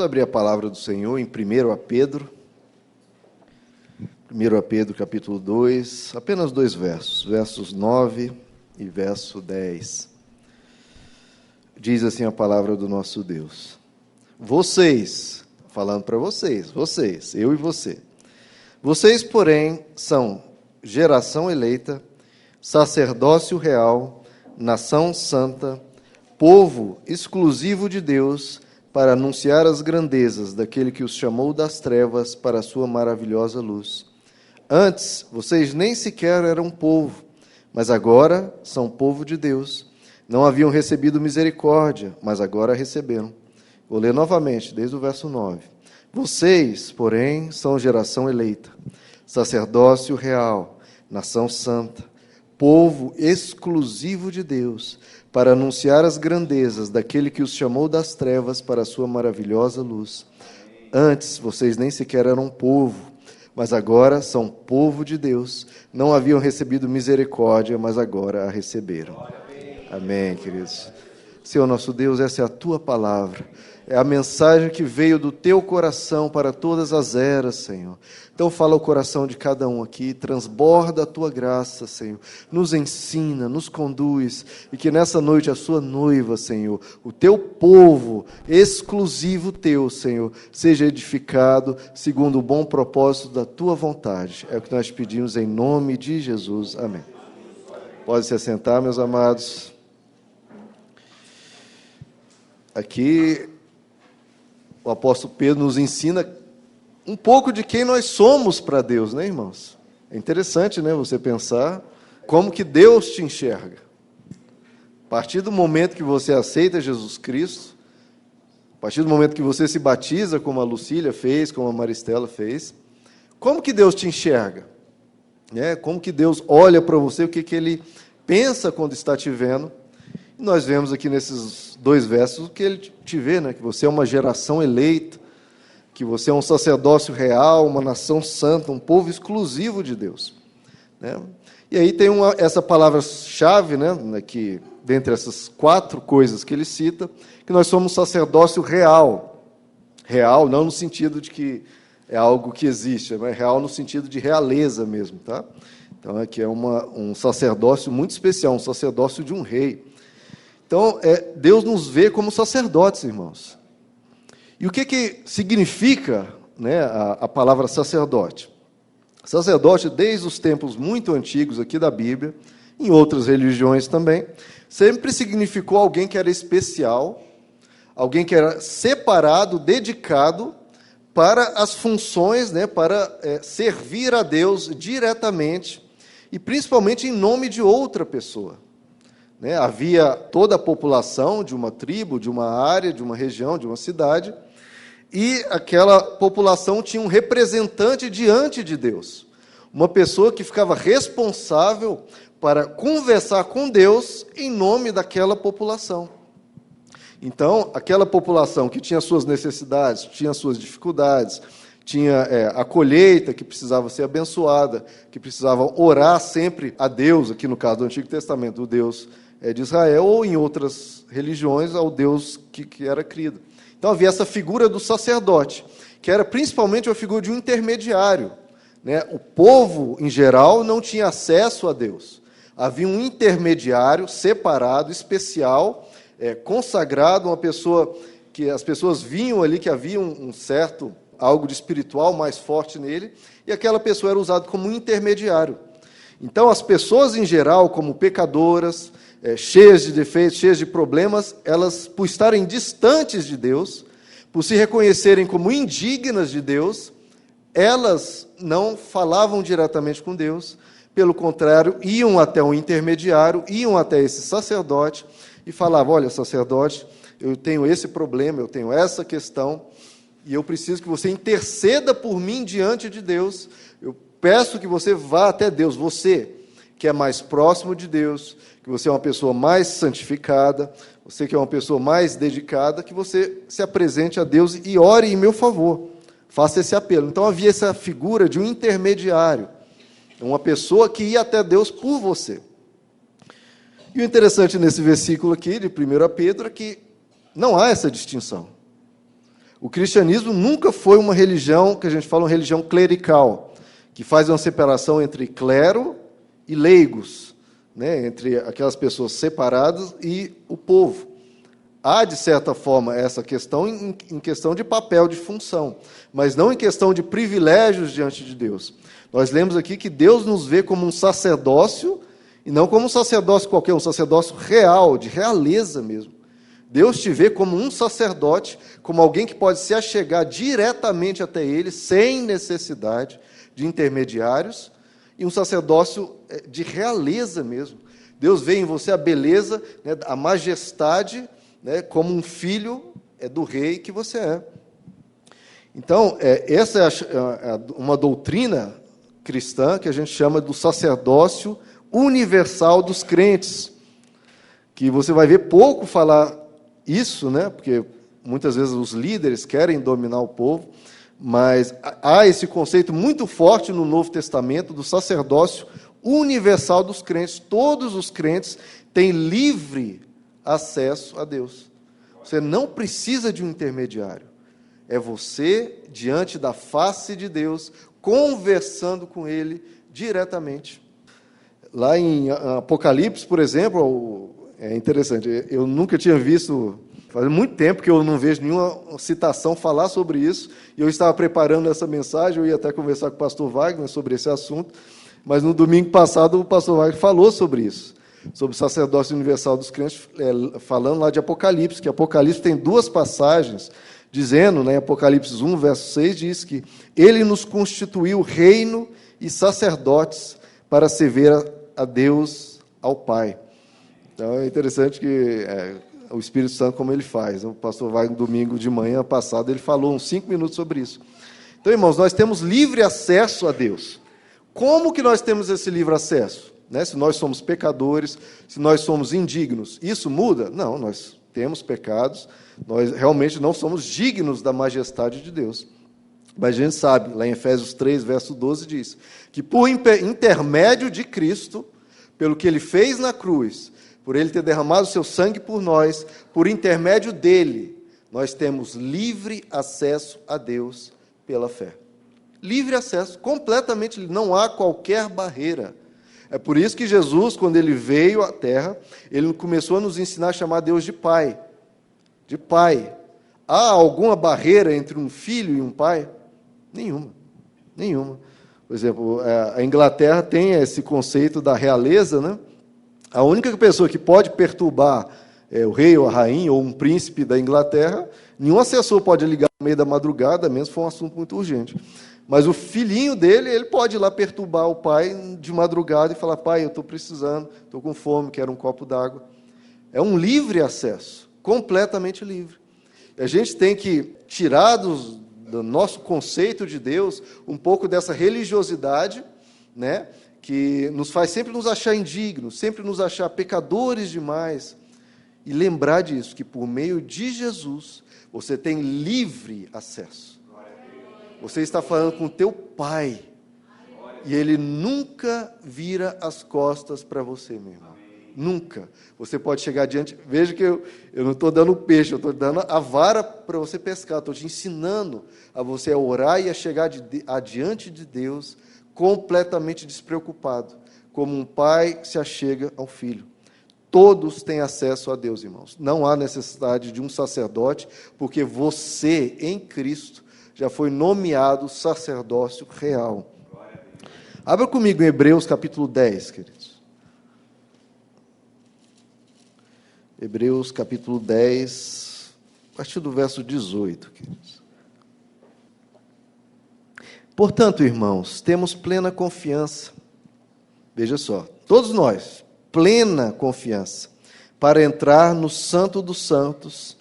abrir a palavra do Senhor em 1 Pedro. 1 Pedro, capítulo 2, apenas 2 versos, versos 9 e verso 10. Diz assim a palavra do nosso Deus. Vocês, falando para vocês, eu e você. Vocês, porém, são geração eleita, sacerdócio real, nação santa, povo exclusivo de Deus, para anunciar as grandezas daquele que os chamou das trevas para a sua maravilhosa luz. Antes, vocês nem sequer eram povo, mas agora são povo de Deus. Não haviam recebido misericórdia, mas agora a receberam. Vou ler novamente, desde o verso 9. Vocês, porém, são geração eleita, sacerdócio real, nação santa, povo exclusivo de Deus, para anunciar as grandezas daquele que os chamou das trevas para a sua maravilhosa luz. Antes, vocês nem sequer eram povo, mas agora são povo de Deus. Não haviam recebido misericórdia, mas agora a receberam. Amém, queridos. Senhor nosso Deus, essa é a Tua palavra. É a mensagem que veio do Teu coração para todas as eras, Senhor. Então fala o coração de cada um aqui, transborda a Tua graça, Senhor. Nos ensina, nos conduz, e que nessa noite a Sua noiva, Senhor, o Teu povo, exclusivo Teu, Senhor, seja edificado segundo o bom propósito da Tua vontade. É o que nós pedimos em nome de Jesus. Amém. Pode se assentar, meus amados. Aqui o apóstolo Pedro nos ensina um pouco de quem nós somos para Deus, né, irmãos? É interessante, né, você pensar como que Deus te enxerga. A partir do momento que você aceita Jesus Cristo, a partir do momento que você se batiza, como a Lucília fez, como a Maristela fez, como que Deus te enxerga? Como que Deus olha para você, o que Ele pensa quando está te vendo? E nós vemos aqui nesses 2 versos o que Ele te vê, né? Que você é uma geração eleita, que você é um sacerdócio real, uma nação santa, um povo exclusivo de Deus. Né? E aí tem essa palavra-chave, né? Que, dentre essas 4 coisas que ele cita, que nós somos sacerdócio real. Real não no sentido de que é algo que existe, mas real no sentido de realeza mesmo. Tá? Então, aqui é um sacerdócio muito especial, um sacerdócio de um rei. Então, Deus nos vê como sacerdotes, irmãos. E o que significa, né, a palavra sacerdote? Sacerdote, desde os tempos muito antigos aqui da Bíblia, em outras religiões também, sempre significou alguém que era especial, alguém que era separado, dedicado para as funções, né, para servir a Deus diretamente e principalmente em nome de outra pessoa. Havia toda a população de uma tribo, de uma área, de uma região, de uma cidade, e aquela população tinha um representante diante de Deus, uma pessoa que ficava responsável para conversar com Deus em nome daquela população. Então, aquela população que tinha suas necessidades, tinha suas dificuldades, tinha a colheita que precisava ser abençoada, que precisava orar sempre a Deus, aqui no caso do Antigo Testamento, o Deus de Israel, ou em outras religiões, ao Deus que era crido. Então havia essa figura do sacerdote, que era principalmente uma figura de um intermediário. O povo, em geral, não tinha acesso a Deus. Havia um intermediário separado, especial, consagrado, uma pessoa que as pessoas viam ali que havia um certo algo de espiritual mais forte nele, e aquela pessoa era usada como um intermediário. Então, as pessoas, em geral, como pecadoras, cheias de defeitos, cheias de problemas, elas, por estarem distantes de Deus, por se reconhecerem como indignas de Deus, elas não falavam diretamente com Deus, pelo contrário, iam até um intermediário, iam até esse sacerdote e falavam: olha, sacerdote, eu tenho esse problema, eu tenho essa questão, e eu preciso que você interceda por mim diante de Deus. Eu peço que você vá até Deus, você que é mais próximo de Deus, que você é uma pessoa mais santificada, você que é uma pessoa mais dedicada, que você se apresente a Deus e ore em meu favor. Faça esse apelo. Então havia essa figura de um intermediário, uma pessoa que ia até Deus por você. E o interessante nesse versículo aqui, de 1 Pedro, é que não há essa distinção. O cristianismo nunca foi uma religião, que a gente fala uma religião clerical, que faz uma separação entre clero e leigos, né, entre aquelas pessoas separadas e o povo. Há, de certa forma, essa questão em questão de papel, de função, mas não em questão de privilégios diante de Deus. Nós lemos aqui que Deus nos vê como um sacerdócio, e não como um sacerdócio qualquer, um sacerdócio real, de realeza mesmo. Deus te vê como um sacerdote, como alguém que pode se achegar diretamente até Ele, sem necessidade de intermediários, e um sacerdócio de realeza mesmo. Deus vê em você a beleza, né, a majestade, né, como um filho do rei que você é. Então, essa é uma doutrina cristã que a gente chama do sacerdócio universal dos crentes, que você vai ver pouco falar isso, né, porque muitas vezes os líderes querem dominar o povo, mas há esse conceito muito forte no Novo Testamento do sacerdócio universal dos crentes. Todos os crentes têm livre acesso a Deus. Você não precisa de um intermediário. É você, diante da face de Deus, conversando com Ele diretamente. Lá em Apocalipse, por exemplo, é interessante, eu nunca tinha visto, faz muito tempo que eu não vejo nenhuma citação falar sobre isso, e eu estava preparando essa mensagem, eu ia até conversar com o pastor Wagner sobre esse assunto, mas no domingo passado o pastor Wagner falou sobre isso, sobre o sacerdócio universal dos crentes, falando lá de Apocalipse, que Apocalipse tem duas passagens, dizendo, né, em Apocalipse 1, verso 6, diz que Ele nos constituiu reino e sacerdotes para servir a Deus, ao Pai. Então é interessante que o Espírito Santo, como ele faz. O pastor Wagner, domingo de manhã passado, ele falou uns 5 minutos sobre isso. Então, irmãos, nós temos livre acesso a Deus. Como que nós temos esse livre acesso? Né? Se nós somos pecadores, se nós somos indignos, isso muda? Não, nós temos pecados, nós realmente não somos dignos da majestade de Deus. Mas a gente sabe, lá em Efésios 3, verso 12, diz que por intermédio de Cristo, pelo que Ele fez na cruz, por Ele ter derramado o seu sangue por nós, por intermédio dEle, nós temos livre acesso a Deus pela fé. Livre acesso, completamente livre, não há qualquer barreira. É por isso que Jesus, quando Ele veio à Terra, Ele começou a nos ensinar a chamar Deus de Pai. De Pai. Há alguma barreira entre um filho e um pai? Nenhuma. Nenhuma. Por exemplo, a Inglaterra tem esse conceito da realeza, né? A única pessoa que pode perturbar o rei ou a rainha ou um príncipe da Inglaterra, nenhum assessor pode ligar no meio da madrugada, mesmo se for um assunto muito urgente. Mas o filhinho dele, ele pode ir lá perturbar o pai de madrugada e falar: pai, eu estou precisando, estou com fome, quero um copo d'água. É um livre acesso, completamente livre. E a gente tem que tirar do nosso conceito de Deus um pouco dessa religiosidade, né, que nos faz sempre nos achar indignos, sempre nos achar pecadores demais, e lembrar disso, que por meio de Jesus, você tem livre acesso. Você está falando com o teu Pai, e Ele nunca vira as costas para você, meu irmão. Nunca. Você pode chegar adiante. Veja que eu não estou dando peixe, eu estou dando a vara para você pescar. Estou te ensinando a você a orar e a chegar adiante de Deus completamente despreocupado, como um pai se achega ao filho. Todos têm acesso a Deus, irmãos. Não há necessidade de um sacerdote, porque você, em Cristo, já foi nomeado sacerdócio real. Abra comigo em Hebreus capítulo 10, queridos. Hebreus capítulo 10, a partir do verso 18, queridos. Portanto, irmãos, temos plena confiança, veja só, todos nós, plena confiança, para entrar no Santo dos Santos,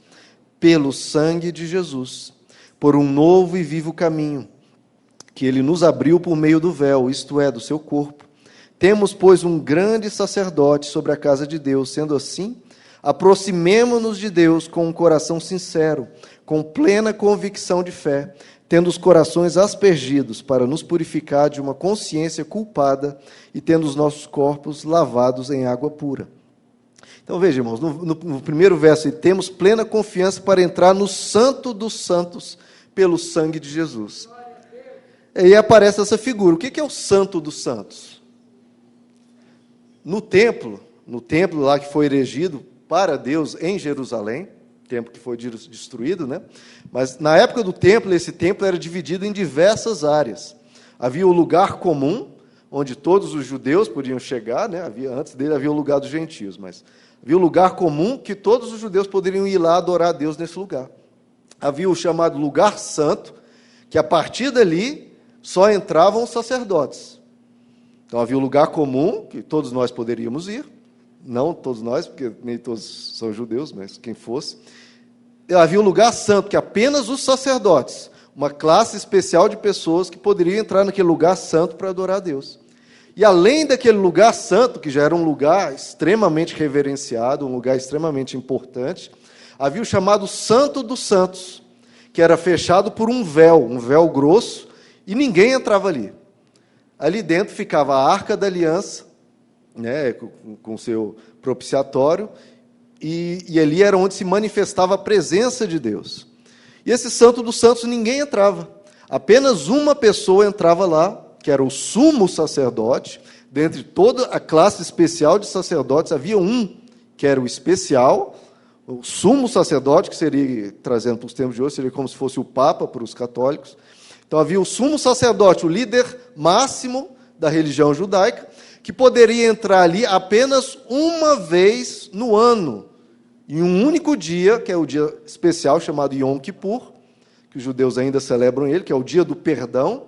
pelo sangue de Jesus, por um novo e vivo caminho, que Ele nos abriu por meio do véu, isto é, do seu corpo. Temos, pois, um grande sacerdote sobre a casa de Deus, sendo assim, aproximemo-nos de Deus com um coração sincero, com plena convicção de fé, tendo os corações aspergidos para nos purificar de uma consciência culpada e tendo os nossos corpos lavados em água pura. Então veja, irmãos, no primeiro verso, temos plena confiança para entrar no Santo dos Santos pelo sangue de Jesus. E aí aparece essa figura. O que é o Santo dos Santos? No templo lá que foi erigido para Deus em Jerusalém, templo que foi destruído, né? Mas na época do templo, esse templo era dividido em diversas áreas. Havia o lugar comum, onde todos os judeus podiam chegar, né? Antes dele havia o lugar dos gentios, mas havia o lugar comum que todos os judeus poderiam ir lá adorar a Deus nesse lugar. Havia o chamado lugar santo, que a partir dali só entravam os sacerdotes. Então havia o lugar comum, que todos nós poderíamos ir, não todos nós, porque nem todos são judeus, mas quem fosse. Havia o lugar santo, que apenas os sacerdotes, uma classe especial de pessoas que poderiam entrar naquele lugar santo para adorar a Deus. E além daquele lugar santo, que já era um lugar extremamente reverenciado, um lugar extremamente importante, havia o chamado Santo dos Santos, que era fechado por um véu grosso, e ninguém entrava ali. Ali dentro ficava a Arca da Aliança, né, com seu propiciatório, e ali era onde se manifestava a presença de Deus. E esse Santo dos Santos ninguém entrava. Apenas uma pessoa entrava lá, que era o sumo sacerdote. Dentre toda a classe especial de sacerdotes, havia um que era o especial, o sumo sacerdote, que seria, trazendo para os tempos de hoje, seria como se fosse o Papa para os católicos. Então havia o sumo sacerdote, o líder máximo da religião judaica, que poderia entrar ali apenas uma vez no ano, em um único dia, que é o dia especial chamado Yom Kippur, que os judeus ainda celebram ele, que é o dia do perdão.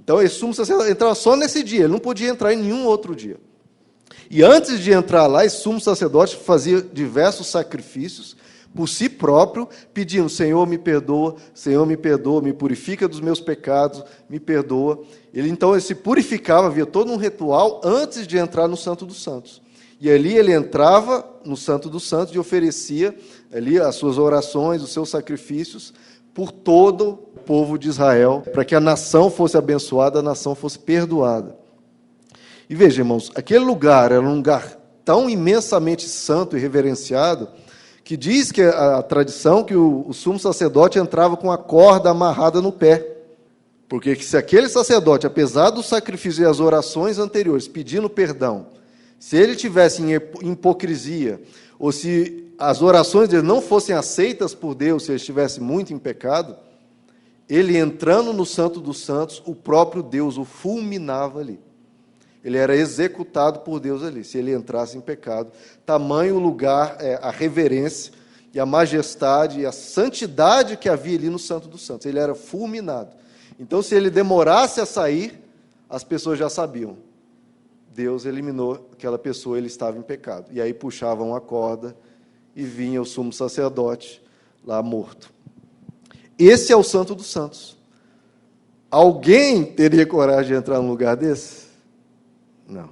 Então esse sumo sacerdote entrava só nesse dia, ele não podia entrar em nenhum outro dia. E antes de entrar lá, esse sumo sacerdote fazia diversos sacrifícios por si próprio, pedindo: Senhor, me perdoa, me purifica dos meus pecados, me perdoa. Então ele se purificava, havia todo um ritual antes de entrar no Santo dos Santos. E ali ele entrava no Santo dos Santos e oferecia ali as suas orações, os seus sacrifícios por todo o povo de Israel, para que a nação fosse abençoada, a nação fosse perdoada. E veja, irmãos, aquele lugar era um lugar tão imensamente santo e reverenciado, que diz que a tradição que o sumo sacerdote entrava com a corda amarrada no pé. Porque se aquele sacerdote, apesar do sacrifício e as orações anteriores, pedindo perdão, se ele tivesse em hipocrisia, ou se as orações dele não fossem aceitas por Deus, se ele estivesse muito em pecado, ele entrando no Santo dos Santos, o próprio Deus o fulminava ali. Ele era executado por Deus ali, se ele entrasse em pecado. Tamanho o lugar, a reverência e a majestade e a santidade que havia ali no Santo dos Santos. Ele era fulminado. Então, se ele demorasse a sair, as pessoas já sabiam. Deus eliminou aquela pessoa, ele estava em pecado. E aí puxavam a corda e vinha o sumo sacerdote lá morto. Esse é o Santo dos Santos. Alguém teria coragem de entrar num lugar desse? Não.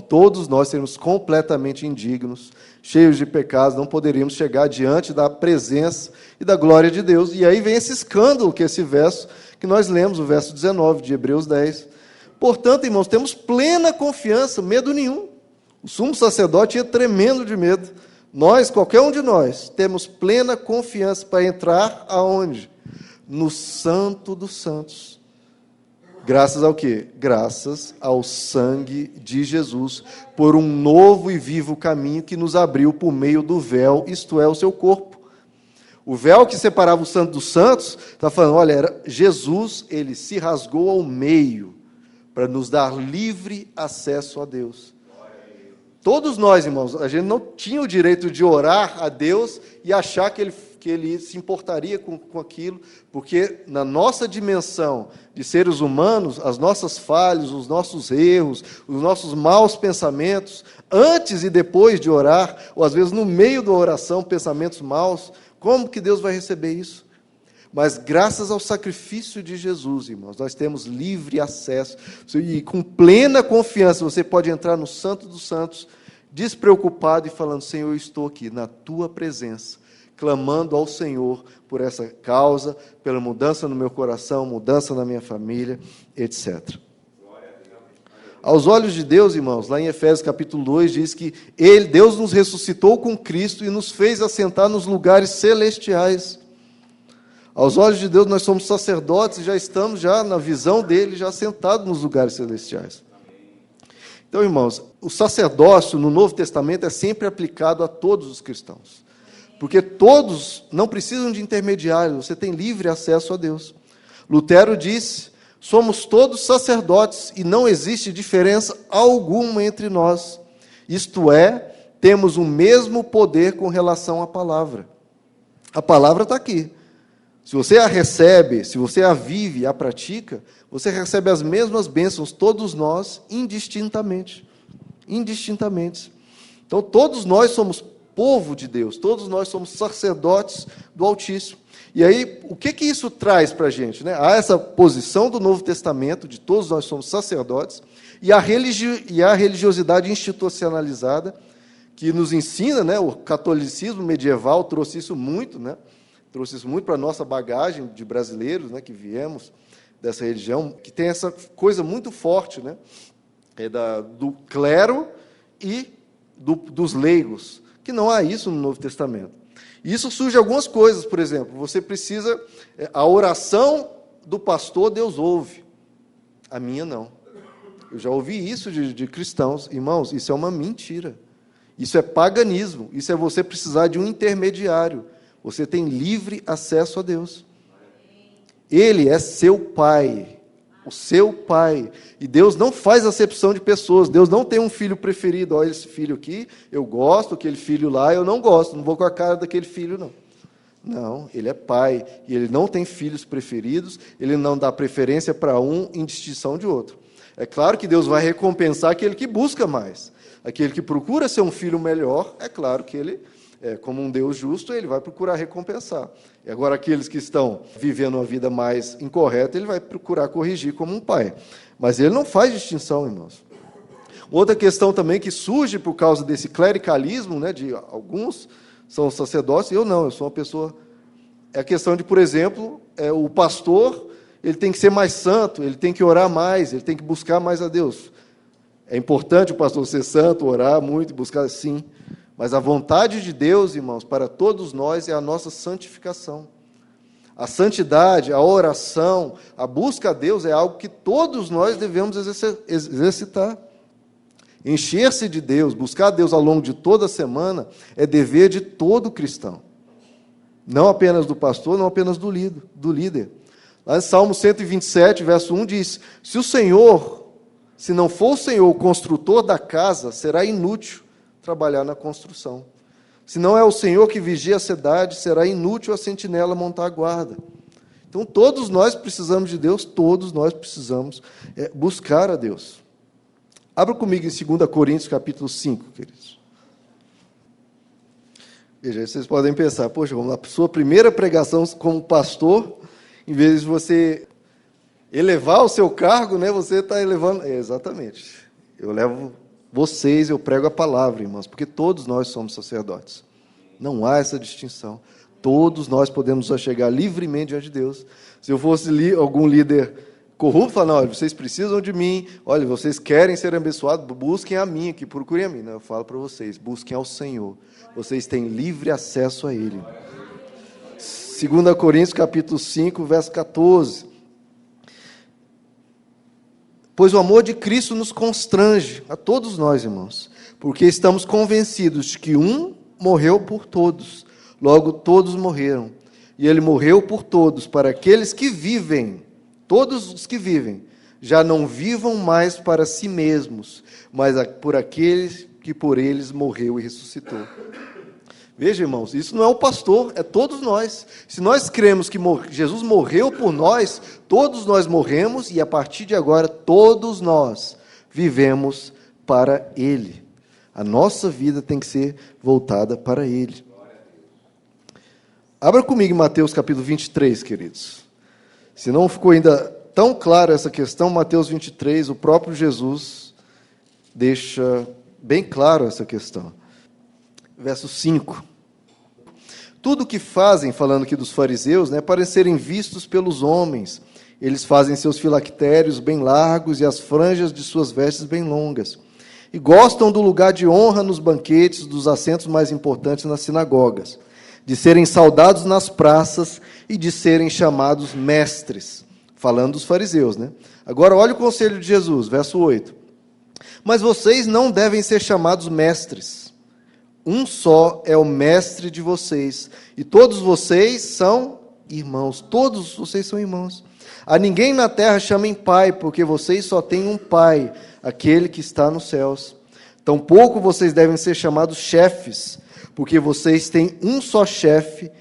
Todos nós seríamos completamente indignos, cheios de pecados, não poderíamos chegar diante da presença e da glória de Deus. E aí vem esse escândalo, que é esse verso que nós lemos, o verso 19 de Hebreus 10. Portanto, irmãos, temos plena confiança, medo nenhum. O sumo sacerdote ia tremendo de medo. Nós, qualquer um de nós, temos plena confiança para entrar aonde? No Santo dos Santos. Graças ao quê? Graças ao sangue de Jesus, por um novo e vivo caminho que nos abriu por meio do véu, isto é, o seu corpo. O véu que separava o Santo dos Santos, está falando, olha, Jesus, ele se rasgou ao meio, para nos dar livre acesso a Deus. Todos nós, irmãos, a gente não tinha o direito de orar a Deus e achar que ele se importaria com aquilo, porque na nossa dimensão de seres humanos, as nossas falhas, os nossos erros, os nossos maus pensamentos, antes e depois de orar, ou às vezes no meio da oração, pensamentos maus, como que Deus vai receber isso? Mas graças ao sacrifício de Jesus, irmãos, nós temos livre acesso, e com plena confiança, você pode entrar no Santo dos Santos, despreocupado e falando, Senhor, eu estou aqui na tua presença, clamando ao Senhor por essa causa, pela mudança no meu coração, mudança na minha família, etc. Aos olhos de Deus, irmãos, lá em Efésios capítulo 2, diz que Deus nos ressuscitou com Cristo e nos fez assentar nos lugares celestiais. Aos olhos de Deus, nós somos sacerdotes e já estamos, já na visão dele, já sentados nos lugares celestiais. Então, irmãos, o sacerdócio no Novo Testamento é sempre aplicado a todos os cristãos. Porque todos não precisam de intermediários, você tem livre acesso a Deus. Lutero disse: somos todos sacerdotes e não existe diferença alguma entre nós. Isto é, temos o mesmo poder com relação à palavra. A palavra está aqui. Se você a recebe, se você a vive e a pratica, você recebe as mesmas bênçãos, todos nós, indistintamente. Indistintamente. Então, todos nós somos povo de Deus, todos nós somos sacerdotes do Altíssimo. E aí, o que isso traz para a gente, né? Há essa posição do Novo Testamento, de todos nós somos sacerdotes, e a religiosidade institucionalizada, que nos ensina, né? O catolicismo medieval trouxe isso muito, né? Trouxe isso muito para a nossa bagagem de brasileiros, né? Que viemos dessa religião, que tem essa coisa muito forte, né? Do clero e dos leigos, que não há isso no Novo Testamento. E isso surge algumas coisas, por exemplo, você precisa, a oração do pastor Deus ouve, a minha não. Eu já ouvi isso de cristãos, irmãos, isso é uma mentira, isso é paganismo, isso é você precisar de um intermediário, você tem livre acesso a Deus. Ele é seu pai, o seu pai, e Deus não faz acepção de pessoas, Deus não tem um filho preferido, olha esse filho aqui, eu gosto, aquele filho lá, eu não gosto, não vou com a cara daquele filho, não. Não, ele é pai, e ele não tem filhos preferidos, ele não dá preferência para um em distinção de outro. É claro que Deus vai recompensar aquele que busca mais, aquele que procura ser um filho melhor, é claro que ele, como um Deus justo, ele vai procurar recompensar. E agora, aqueles que estão vivendo uma vida mais incorreta, ele vai procurar corrigir como um pai. Mas ele não faz distinção, irmãos. Outra questão também que surge por causa desse clericalismo, né, de alguns são sacerdotes, eu não, eu sou uma pessoa... É a questão de, por exemplo, o pastor, ele tem que ser mais santo, ele tem que orar mais, ele tem que buscar mais a Deus. É importante o pastor ser santo, orar muito, buscar, sim. Mas a vontade de Deus, irmãos, para todos nós é a nossa santificação. A santidade, a oração, a busca a Deus é algo que todos nós devemos exercitar. Encher-se de Deus, buscar a Deus ao longo de toda a semana, é dever de todo cristão. Não apenas do pastor, não apenas do líder. Lá em Salmo 127, verso 1, diz: se não for o Senhor o construtor da casa, será inútil trabalhar na construção. Se não é o Senhor que vigia a cidade, será inútil a sentinela montar a guarda. Então, todos nós precisamos de Deus, todos nós precisamos buscar a Deus. Abra comigo em 2 Coríntios, capítulo 5, queridos. Veja, vocês podem pensar, poxa, vamos lá, sua primeira pregação como pastor, em vez de você elevar o seu cargo, né, você está elevando... exatamente. Eu levo vocês, eu prego a palavra, irmãos, porque todos nós somos sacerdotes. Não há essa distinção. Todos nós podemos chegar livremente diante de Deus. Se eu fosse algum líder corrupto, falar, não, olha, vocês precisam de mim, olha, vocês querem ser abençoados, busquem a mim aqui, procurem a mim. Não, eu falo para vocês, busquem ao Senhor. Vocês têm livre acesso a Ele. 2 Coríntios, capítulo 5, verso 14. Pois o amor de Cristo nos constrange, a todos nós, irmãos, porque estamos convencidos de que um morreu por todos, logo todos morreram. E ele morreu por todos, para aqueles que vivem, todos os que vivem, já não vivam mais para si mesmos, mas por aqueles que por eles morreu e ressuscitou. Veja, irmãos, isso não é o pastor, é todos nós. Se nós cremos que Jesus morreu por nós, todos nós morremos e a partir de agora todos nós vivemos para Ele. A nossa vida tem que ser voltada para Ele. Abra comigo em Mateus capítulo 23, queridos. Se não ficou ainda tão clara essa questão, Mateus 23, o próprio Jesus deixa bem claro essa questão. Verso 5. Tudo o que fazem, falando aqui dos fariseus, para serem vistos pelos homens, Eles fazem seus filactérios bem largos e as franjas de suas vestes bem longas. E gostam do lugar de honra nos banquetes, dos assentos mais importantes nas sinagogas, de serem saudados nas praças e de serem chamados mestres. Falando dos fariseus, né? Agora, olha o conselho de Jesus, verso 8. Mas vocês não devem ser chamados mestres. Um só é o mestre de vocês, e todos vocês são irmãos. Todos vocês são irmãos. A ninguém na terra chamem pai, porque vocês só têm um pai, aquele que está nos céus. Tampouco vocês devem ser chamados chefes, porque vocês têm um só chefe,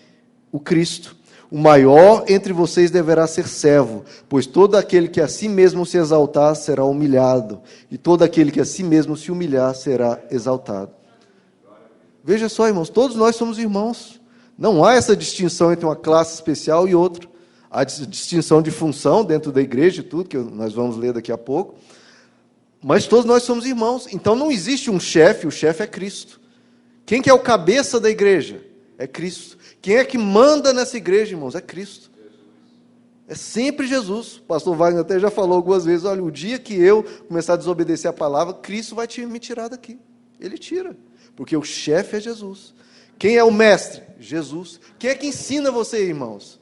o Cristo. O maior entre vocês deverá ser servo, pois todo aquele que a si mesmo se exaltar será humilhado, e todo aquele que a si mesmo se humilhar será exaltado. Veja só, irmãos, todos nós somos irmãos. Não há essa distinção entre uma classe especial e outra. Há distinção de função dentro da igreja e tudo, que nós vamos ler daqui a pouco. Mas todos nós somos irmãos. Então não existe um chefe, o chefe é Cristo. Quem que é o cabeça da igreja? É Cristo. Quem é que manda nessa igreja, irmãos? É Cristo. É sempre Jesus. O pastor Wagner até já falou algumas vezes, olha, o dia que eu começar a desobedecer a palavra, Cristo vai me tirar daqui. Ele tira. Porque o chefe é Jesus. Quem é o mestre? Jesus. Quem é que ensina você, irmãos?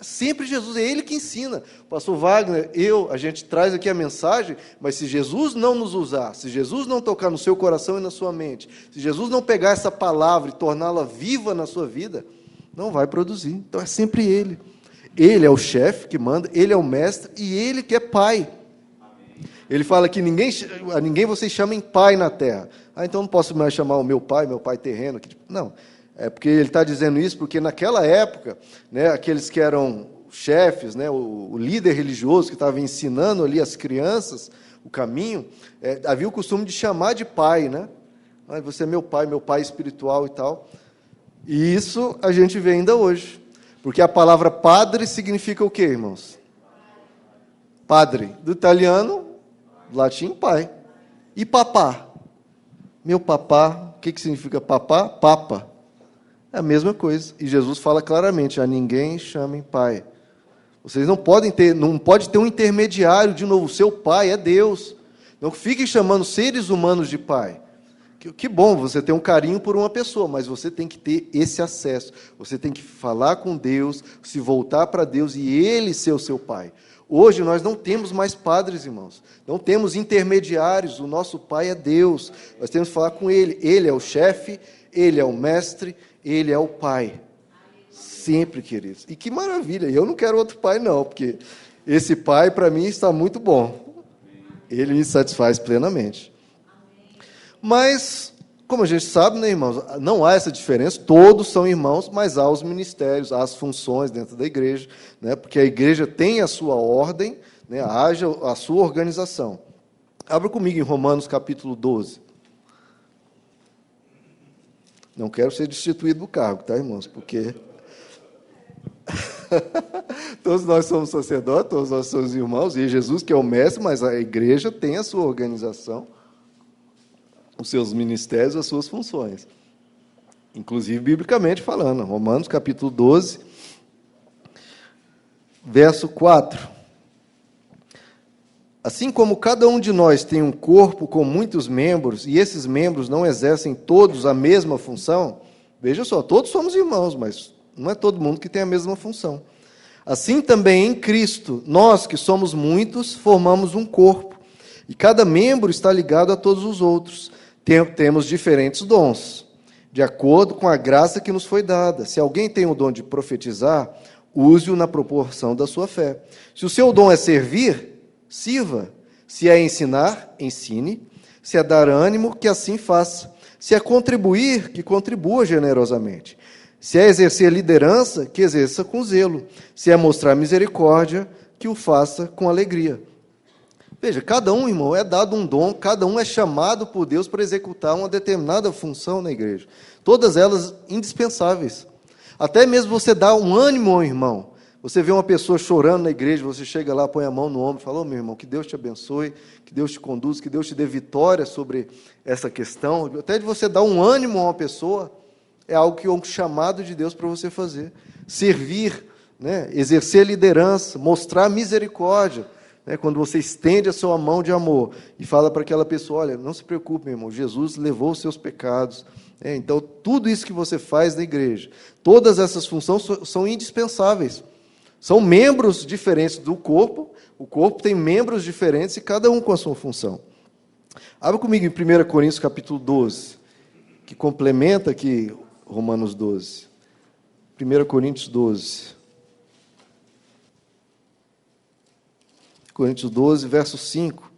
Sempre Jesus, é Ele que ensina. O pastor Wagner, a gente traz aqui a mensagem, mas se Jesus não nos usar, se Jesus não tocar no seu coração e na sua mente, se Jesus não pegar essa palavra e torná-la viva na sua vida, não vai produzir. Então é sempre Ele. Ele é o chefe que manda, Ele é o mestre e Ele que é pai. Ele fala que a ninguém vocês chamem pai na terra. Então não posso mais chamar o meu pai terreno. Não. É porque ele está dizendo isso porque naquela época, né, aqueles que eram chefes, né, o líder religioso que estava ensinando ali as crianças o caminho, havia o costume de chamar de pai, né? Você é meu pai espiritual e tal. E isso a gente vê ainda hoje. Porque a palavra padre significa o quê, irmãos? Padre. Do italiano, do latim, pai. E papá? Meu papá, o que significa papá? Papa. É a mesma coisa. E Jesus fala claramente, a ninguém chamem pai. Vocês não pode ter um intermediário, de novo, seu pai é Deus. Não fiquem chamando seres humanos de pai. Que bom, você tem um carinho por uma pessoa, mas você tem que ter esse acesso. Você tem que falar com Deus, se voltar para Deus e Ele ser o seu pai. Hoje nós não temos mais padres, irmãos. Não temos intermediários. O nosso pai é Deus. Nós temos que falar com Ele. Ele é o chefe, Ele é o mestre, Ele é o pai. Sempre, queridos. E que maravilha. Eu não quero outro pai, não, porque esse pai, para mim, está muito bom. Ele me satisfaz plenamente. Mas, como a gente sabe, né, irmãos, não há essa diferença, todos são irmãos, mas há os ministérios, há as funções dentro da igreja, né, porque a igreja tem a sua ordem, né, haja a sua organização. Abra comigo em Romanos capítulo 12. Não quero ser destituído do cargo, tá, irmãos? Porque todos nós somos sacerdotes, todos nós somos irmãos, e Jesus que é o mestre, mas a igreja tem a sua organização, os seus ministérios, as suas funções. Inclusive, biblicamente falando, Romanos capítulo 12, verso 4. Assim como cada um de nós tem um corpo com muitos membros, e esses membros não exercem todos a mesma função, veja só, todos somos irmãos, mas não é todo mundo que tem a mesma função. Assim também em Cristo, nós que somos muitos, formamos um corpo, e cada membro está ligado a todos os outros. Temos diferentes dons, de acordo com a graça que nos foi dada. Se alguém tem o dom de profetizar, use-o na proporção da sua fé. Se o seu dom é servir, sirva. Se é ensinar, ensine. Se é dar ânimo, que assim faça. Se é contribuir, que contribua generosamente. Se é exercer liderança, que exerça com zelo. Se é mostrar misericórdia, que o faça com alegria. Veja, cada um, irmão, é dado um dom, cada um é chamado por Deus para executar uma determinada função na igreja. Todas elas indispensáveis. Até mesmo você dá um ânimo ao irmão. Você vê uma pessoa chorando na igreja, você chega lá, põe a mão no ombro e fala, ô meu irmão, que Deus te abençoe, que Deus te conduza, que Deus te dê vitória sobre essa questão. Até de você dar um ânimo a uma pessoa, é algo que é um chamado de Deus para você fazer. Servir, né? Exercer liderança, mostrar misericórdia, né? Quando você estende a sua mão de amor e fala para aquela pessoa, olha, não se preocupe, meu irmão, Jesus levou os seus pecados. Então, tudo isso que você faz na igreja, todas essas funções são indispensáveis. São membros diferentes do corpo, o corpo tem membros diferentes e cada um com a sua função. Abra comigo em 1 Coríntios capítulo 12, que complementa aqui Romanos 12. 1 Coríntios 12. Coríntios 12, verso 5.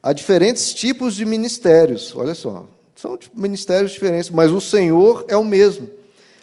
Há diferentes tipos de ministérios, olha só, são ministérios diferentes, mas o Senhor é o mesmo.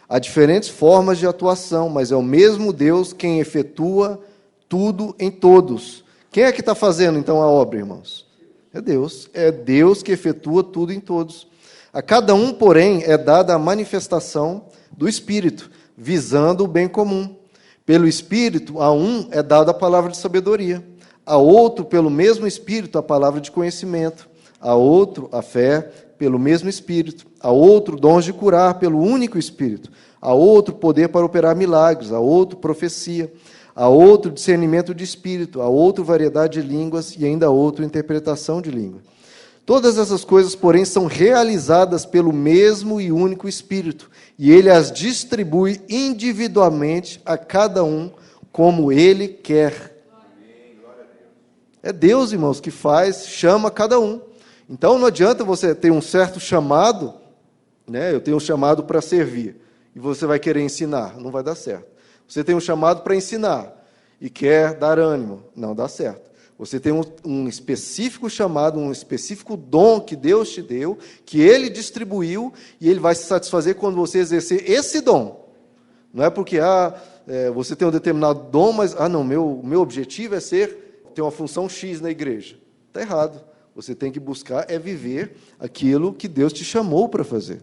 Há diferentes formas de atuação, mas é o mesmo Deus quem efetua tudo em todos. Quem é que está fazendo, então, a obra, irmãos? É Deus que efetua tudo em todos. A cada um, porém, é dada a manifestação do Espírito, visando o bem comum. Pelo Espírito, a um é dada a palavra de sabedoria, a outro, pelo mesmo Espírito, a palavra de conhecimento, a outro, a fé, pelo mesmo Espírito, a outro, dons de curar, pelo único Espírito, a outro, poder para operar milagres, a outro, profecia, a outro, discernimento de Espírito, a outro, variedade de línguas e ainda a outro, interpretação de língua. Todas essas coisas, porém, são realizadas pelo mesmo e único Espírito, e Ele as distribui individualmente a cada um, como Ele quer. É Deus, irmãos, que faz, chama cada um. Então, não adianta você ter um certo chamado, né? Eu tenho um chamado para servir, e você vai querer ensinar, não vai dar certo. Você tem um chamado para ensinar, e quer dar ânimo, não dá certo. Você tem um específico chamado, um específico dom que Deus te deu, que Ele distribuiu, e Ele vai se satisfazer quando você exercer esse dom. Não é porque você tem um determinado dom, mas não, meu objetivo é ter uma função X na igreja. Está errado. Você tem que buscar viver aquilo que Deus te chamou para fazer.